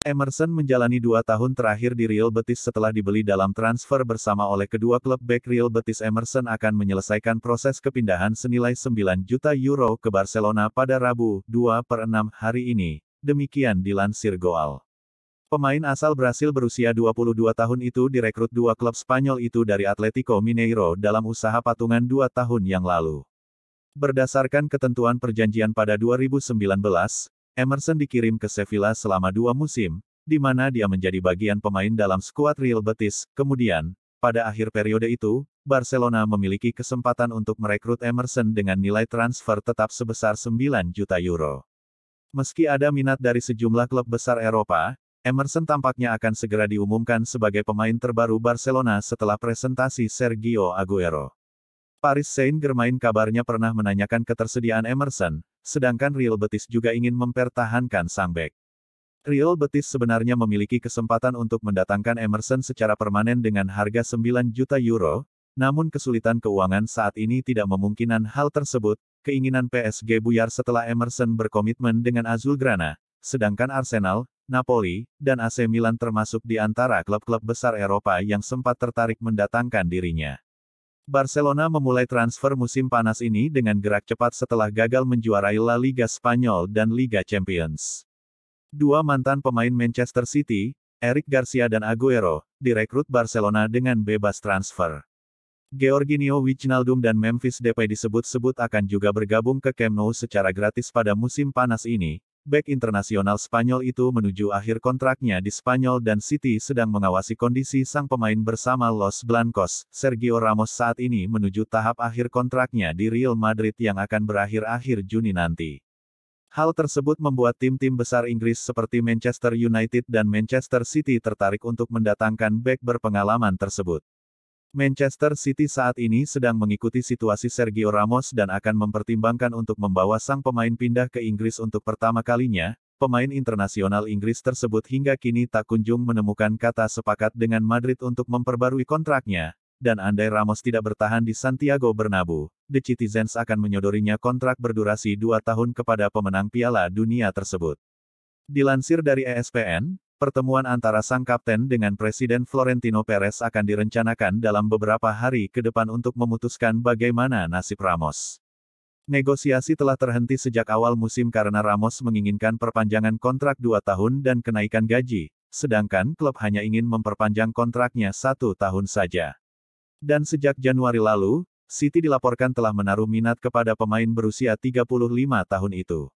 Emerson menjalani 2 tahun terakhir di Real Betis setelah dibeli dalam transfer bersama oleh kedua klub bek Real Betis. Emerson akan menyelesaikan proses kepindahan senilai 9 juta euro ke Barcelona pada Rabu, 2/6 hari ini. Demikian dilansir Goal. Pemain asal Brasil berusia 22 tahun itu direkrut dua klub Spanyol itu dari Atletico Mineiro dalam usaha patungan 2 tahun yang lalu. Berdasarkan ketentuan perjanjian pada 2019, Emerson dikirim ke Sevilla selama 2 musim, di mana dia menjadi bagian pemain dalam skuad Real Betis. Kemudian, pada akhir periode itu, Barcelona memiliki kesempatan untuk merekrut Emerson dengan nilai transfer tetap sebesar 9 juta euro. Meski ada minat dari sejumlah klub besar Eropa, Emerson tampaknya akan segera diumumkan sebagai pemain terbaru Barcelona setelah presentasi Sergio Aguero. Paris Saint-Germain kabarnya pernah menanyakan ketersediaan Emerson, sedangkan Real Betis juga ingin mempertahankan sang bek. Real Betis sebenarnya memiliki kesempatan untuk mendatangkan Emerson secara permanen dengan harga 9 juta euro, namun kesulitan keuangan saat ini tidak memungkinkan hal tersebut. Keinginan PSG buyar setelah Emerson berkomitmen dengan Azulgrana, sedangkan Arsenal, Napoli, dan AC Milan termasuk di antara klub-klub besar Eropa yang sempat tertarik mendatangkan dirinya. Barcelona memulai transfer musim panas ini dengan gerak cepat setelah gagal menjuarai La Liga Spanyol dan Liga Champions. Dua mantan pemain Manchester City, Eric Garcia dan Aguero, direkrut Barcelona dengan bebas transfer. Georginio Wijnaldum dan Memphis Depay disebut-sebut akan juga bergabung ke Camp Nou secara gratis pada musim panas ini. Bek internasional Spanyol itu menuju akhir kontraknya di Spanyol dan City sedang mengawasi kondisi sang pemain bersama Los Blancos. Sergio Ramos saat ini menuju tahap akhir kontraknya di Real Madrid yang akan berakhir akhir Juni nanti. Hal tersebut membuat tim-tim besar Inggris seperti Manchester United dan Manchester City tertarik untuk mendatangkan bek berpengalaman tersebut. Manchester City saat ini sedang mengikuti situasi Sergio Ramos dan akan mempertimbangkan untuk membawa sang pemain pindah ke Inggris untuk pertama kalinya. Pemain internasional Inggris tersebut hingga kini tak kunjung menemukan kata sepakat dengan Madrid untuk memperbarui kontraknya, dan andai Ramos tidak bertahan di Santiago Bernabeu, The Citizens akan menyodorinya kontrak berdurasi 2 tahun kepada pemenang Piala Dunia tersebut. Dilansir dari ESPN, pertemuan antara sang kapten dengan Presiden Florentino Perez akan direncanakan dalam beberapa hari ke depan untuk memutuskan bagaimana nasib Ramos. Negosiasi telah terhenti sejak awal musim karena Ramos menginginkan perpanjangan kontrak 2 tahun dan kenaikan gaji, sedangkan klub hanya ingin memperpanjang kontraknya 1 tahun saja. Dan sejak Januari lalu, City dilaporkan telah menaruh minat kepada pemain berusia 35 tahun itu.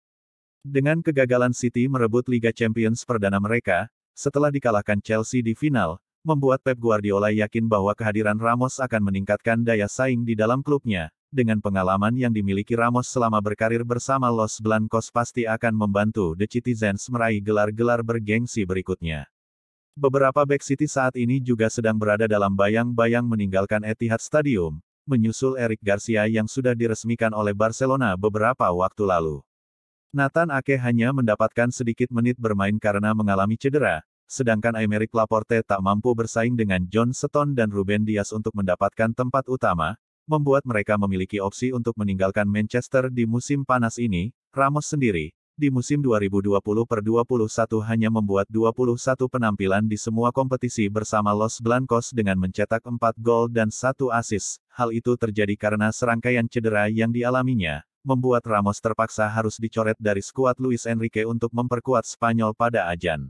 Dengan kegagalan City merebut Liga Champions perdana mereka, setelah dikalahkan Chelsea di final, membuat Pep Guardiola yakin bahwa kehadiran Ramos akan meningkatkan daya saing di dalam klubnya. Dengan pengalaman yang dimiliki Ramos selama berkarir bersama Los Blancos pasti akan membantu The Citizens meraih gelar-gelar bergengsi berikutnya. Beberapa bek City saat ini juga sedang berada dalam bayang-bayang meninggalkan Etihad Stadium, menyusul Eric Garcia yang sudah diresmikan oleh Barcelona beberapa waktu lalu. Nathan Ake hanya mendapatkan sedikit menit bermain karena mengalami cedera, sedangkan Aymeric Laporte tak mampu bersaing dengan John Stones dan Ruben Dias untuk mendapatkan tempat utama, membuat mereka memiliki opsi untuk meninggalkan Manchester di musim panas ini. Ramos sendiri, di musim 2020-21 hanya membuat 21 penampilan di semua kompetisi bersama Los Blancos dengan mencetak 4 gol dan 1 assist. Hal itu terjadi karena serangkaian cedera yang dialaminya, membuat Ramos terpaksa harus dicoret dari skuad Luis Enrique untuk memperkuat Spanyol pada Ajan.